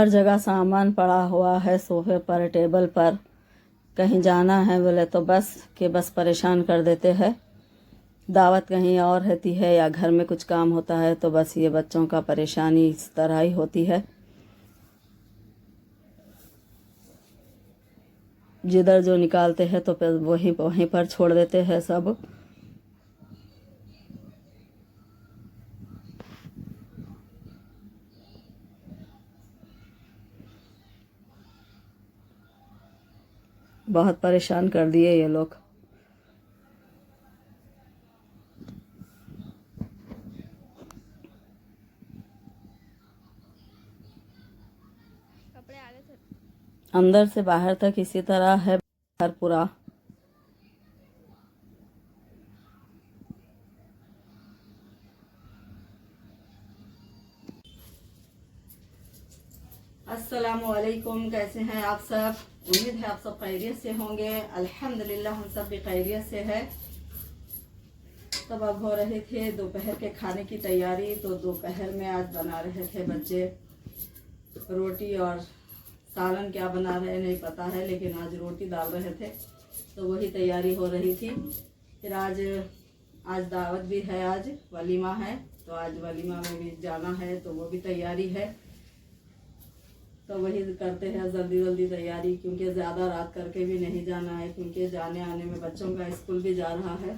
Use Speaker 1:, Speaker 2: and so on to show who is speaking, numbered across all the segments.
Speaker 1: हर जगह सामान पड़ा हुआ है, सोफे पर, टेबल पर। कहीं जाना है बोले तो बस परेशान कर देते हैं। दावत कहीं और रहती है या घर में कुछ काम होता है तो बस ये बच्चों का परेशानी इस तरह ही होती है। जिधर जो निकालते हैं तो फिर वहीं पर छोड़ देते हैं सब। बहुत परेशान कर दिए ये लोग।
Speaker 2: कपड़े आगे से
Speaker 1: अंदर से बाहर तक इसी तरह है घर पूरा। अस्सलामुअलैकुम, कैसे हैं आप सब? उम्मीद है आप सब खैरियत से होंगे। अल्हम्दुलिल्लाह हम सब भी खैरियत से है। तब अब हो रहे थे दोपहर के खाने की तैयारी। तो दोपहर में आज बना रहे थे बच्चे रोटी और सालन। क्या बना रहे नहीं पता है, लेकिन आज रोटी डाल रहे थे तो वही तैयारी हो रही थी। फिर आज दावत भी है, आज वलीमा है तो आज वलीमा में भी जाना है तो वो भी तैयारी है। तो वही करते हैं जल्दी जल्दी तैयारी, क्योंकि ज़्यादा रात करके भी नहीं जाना है, क्योंकि जाने आने में बच्चों का स्कूल भी जा रहा है,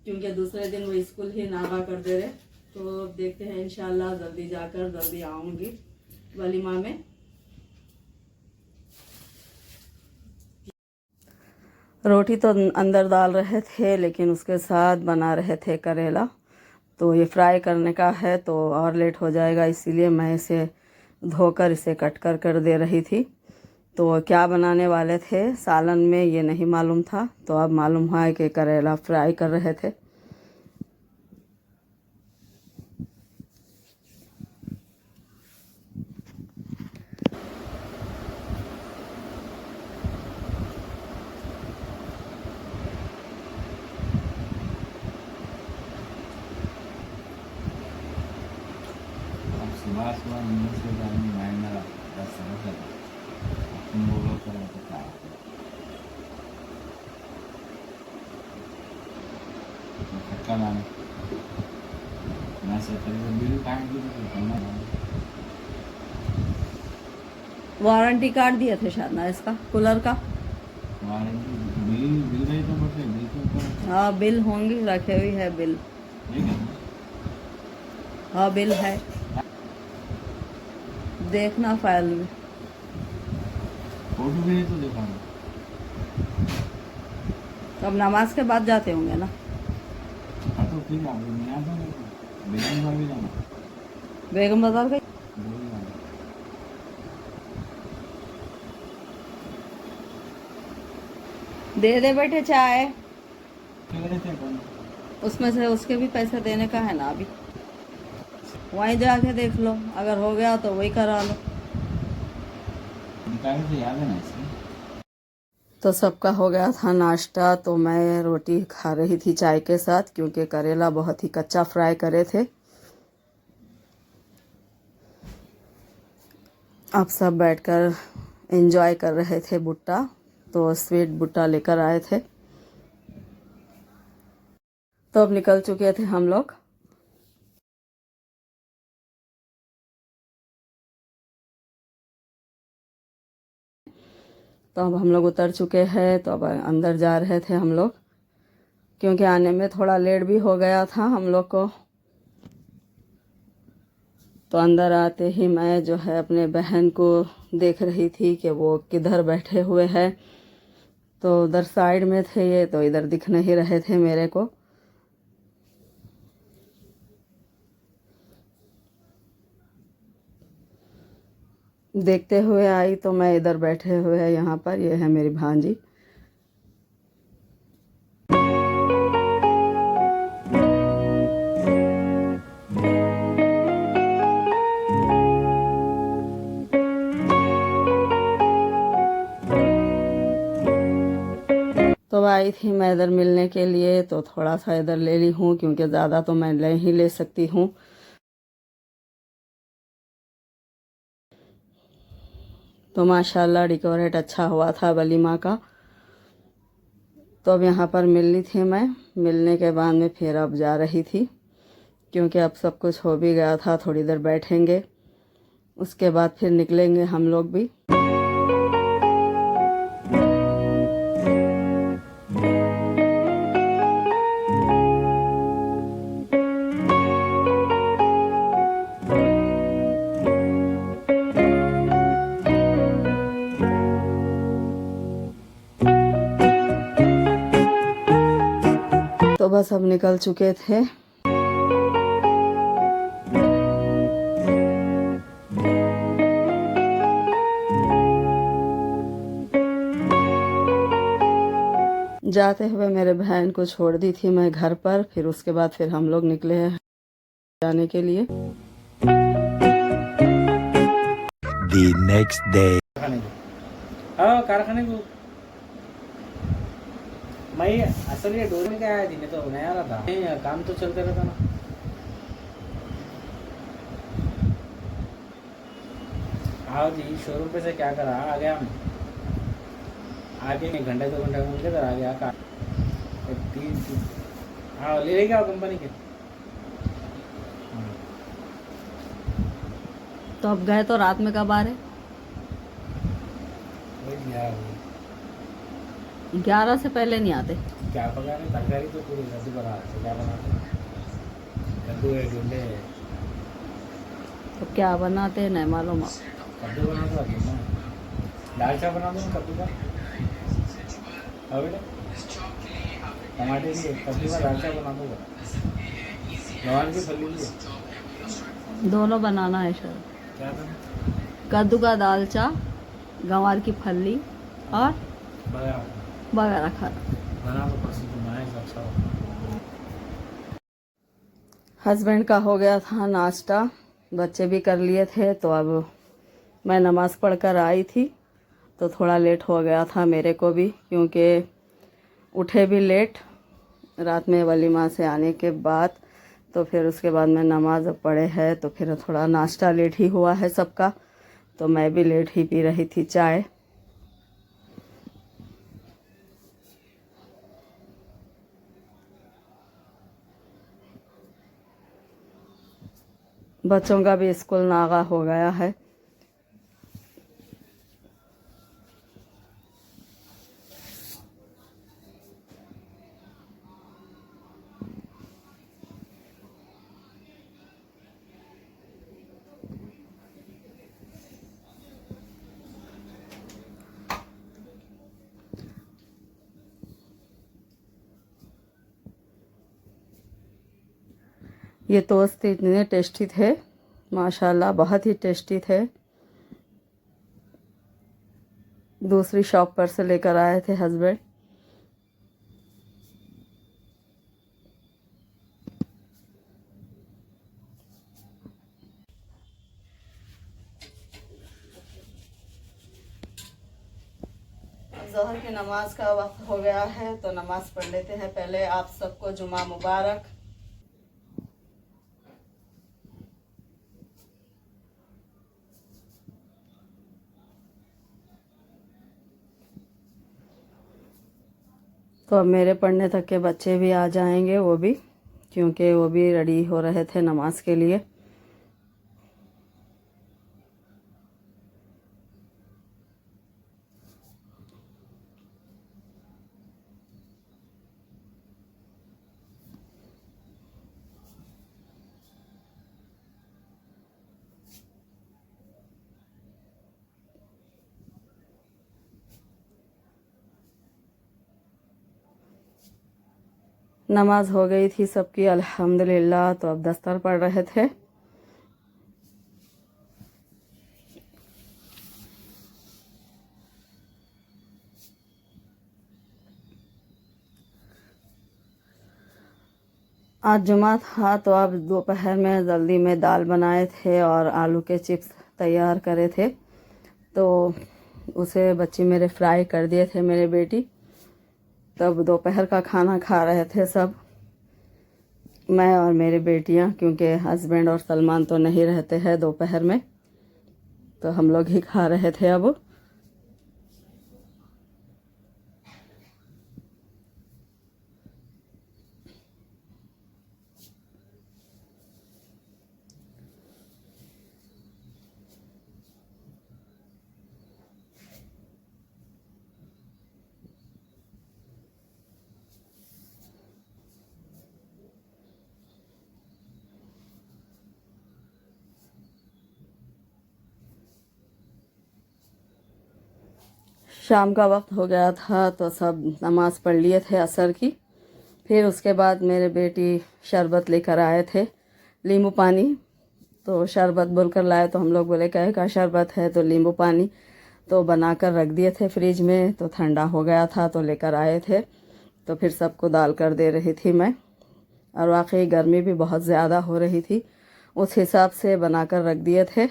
Speaker 1: क्योंकि दूसरे दिन वो स्कूल ही नागा कर दे रहे। तो देखते हैं इंशाल्लाह जल्दी जाकर जल्दी आऊँगी वलीमा में। रोटी तो अंदर डाल रहे थे, लेकिन उसके साथ बना रहे थे करेला। तो ये फ्राई करने का है तो और लेट हो जाएगा, इसीलिए मैं इसे धोकर इसे कट कर दे रही थी। तो क्या बनाने वाले थे सालन में ये नहीं मालूम था, तो अब मालूम हुआ कि करेला फ्राई कर रहे थे।
Speaker 3: सुबह सुबह नींद से जाने माइंड में दस समझ लगा तुम बोलो तो क्या खटका लाने मैं से करीब बिल काट दी तो करना
Speaker 1: वारंटी कार्ड दिए थे शायद ना इसका, कूलर का।
Speaker 3: वारंटी बिल बिल गई तो बटे बिल के ऊपर
Speaker 1: हाँ बिल होंगे, रखे हुई है बिल।
Speaker 3: ठीक है
Speaker 1: हाँ बिल है, देखना फाइल में।
Speaker 3: फोटो भी तो देखा
Speaker 1: तो अब नमाज के बाद जाते होंगे ना?
Speaker 3: हाँ तो ठीक है आप नहीं आता बेगम घर भी जाना
Speaker 1: बेगम बाजार गई।
Speaker 3: वही जाना
Speaker 1: दे दे बेटे चाय,
Speaker 3: क्या करे थे अपन
Speaker 1: उसमें से उसके भी पैसे देने का है ना अभी। वहीं जाके देख लो, अगर हो गया तो वही करा लो।
Speaker 3: निकाले थे याद है ना इसमें
Speaker 1: तो सबका हो गया था नाश्ता, तो मैं रोटी खा रही थी चाय के साथ, क्योंकि करेला बहुत ही कच्चा फ्राई करे थे। आप सब बैठकर एंजॉय कर रहे थे भुट्टा, तो स्वीट भुट्टा लेकर आए थे। तो अब निकल चुके थे हम लोग। तो अब हम लोग उतर चुके हैं, तो अब अंदर जा रहे थे हम लोग, क्योंकि आने में थोड़ा लेट भी हो गया था हम लोग को। तो अंदर आते ही मैं जो है अपने बहन को देख रही थी कि वो किधर बैठे हुए हैं। तो उधर साइड में थे ये, तो इधर दिख नहीं रहे थे मेरे को। देखते हुए आई तो मैं इधर बैठे हुए हैं, यहाँ पर ये है मेरी भांजी। तो आई थी मैं इधर मिलने के लिए, तो थोड़ा सा इधर ले ली हूँ, क्योंकि ज़्यादा तो मैं नहीं ले सकती हूँ। तो माशाल्लाह डेकोरेट अच्छा हुआ था वलीमा का। तो अब यहाँ पर मिलनी थी मैं, मिलने के बाद में फिर अब जा रही थी, क्योंकि अब सब कुछ हो भी गया था। थोड़ी देर बैठेंगे, उसके बाद फिर निकलेंगे हम लोग भी। तो बस अब निकल चुके थे। जाते हुए मेरे बहन को छोड़ दी थी मैं घर पर, फिर उसके बाद फिर हम लोग निकले हैं जाने के लिए।
Speaker 2: The next day.
Speaker 3: कारखाने को मैं असल ये डोर में क्या आया थी, नहीं तो नया रहा था। नहीं, काम तो चलते रहता ना। आओ जी, शोरूम पे से क्या करा, आ गया हम आगे नहीं, घंटे 2 घंटे घूम के आ गया का 3। हाँ, ले लेके आओ कंपनी के।
Speaker 1: तो अब गए तो रात में कब आ रहे? 11 से पहले नहीं आते।
Speaker 3: क्या पका नहीं, तरकारी तो पूरी कद्दू बना, क्या बनाते, कद्दू है, ढूंढे है।
Speaker 1: तो क्या बनाते हैं नहीं मालूम।
Speaker 3: कद्दू बना दो, दाल चावल बना दो कद्दू का। हाँ बेटा, टमाटर की कद्दू का दाल चावल बना दो, गवार की फली की
Speaker 1: दोनों बनाना है सर।
Speaker 3: क्या था,
Speaker 1: कद्दू का दालचा, गंवार की फली और बघारा खाना।
Speaker 3: बना दो, पसंद तो बनाए अच्छा हो।
Speaker 1: हस्बैंड का हो गया था नाश्ता, बच्चे भी कर लिए थे। तो अब मैं नमाज़ पढ़कर आई थी, तो थोड़ा लेट हो गया था मेरे को भी, क्योंकि उठे भी लेट रात में वलीमा से आने के बाद। तो फिर उसके बाद में नमाज़ पढ़े है, तो फिर थोड़ा नाश्ता लेट ही हुआ है सबका। तो मैं भी लेट ही पी रही थी चाय। बच्चों का भी स्कूल नागा हो गया है। ये टोस्ट इतने टेस्टी थे माशाल्लाह, बहुत ही टेस्टी थे। दूसरी शॉप पर से लेकर आए थे हस्बैंड। ज़ोहर की नमाज का वक्त हो गया है, तो नमाज पढ़ लेते हैं पहले। आप सबको जुमा मुबारक। तो अब मेरे पढ़ने तक के बच्चे भी आ जाएंगे, वो भी, क्योंकि वो भी रेडी हो रहे थे नमाज के लिए। नमाज हो गई थी सबकी अल्हम्दुलिल्लाह। तो अब दस्तर पढ़ रहे थे। आज जुमा था, तो अब दोपहर में जल्दी में दाल बनाए थे और आलू के चिप्स तैयार करे थे। तो उसे बच्चे मेरे फ्राई कर दिए थे, मेरे बेटी। तब दोपहर का खाना खा रहे थे सब, मैं और मेरी बेटियां, क्योंकि हस्बैंड और सलमान तो नहीं रहते हैं दोपहर में। तो हम लोग ही खा रहे थे अब। शाम का वक्त हो गया था तो सब नमाज़ पढ़ लिए थे असर की। फिर उसके बाद मेरे बेटी शरबत लेकर आए थे, नींबू पानी। तो शरबत बोलकर लाए तो हम लोग बोले क्या का शरबत है, तो नींबू पानी तो बनाकर रख दिए थे फ्रिज में, तो ठंडा हो गया था तो लेकर आए थे। तो फिर सबको डाल कर दे रही थी मैं। और वाकई गर्मी भी बहुत ज़्यादा हो रही थी, उस हिसाब से बनाकर रख दिए थे।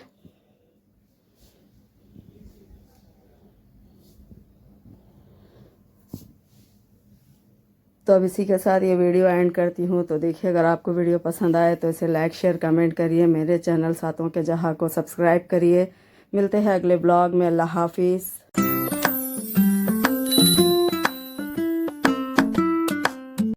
Speaker 1: तो अब इसी के साथ ये वीडियो एंड करती हूँ। तो देखिए, अगर आपको वीडियो पसंद आए तो इसे लाइक शेयर कमेंट करिए, मेरे चैनल सातों के जहां को सब्सक्राइब करिए। मिलते हैं अगले ब्लॉग में। अल्लाह हाफिज़।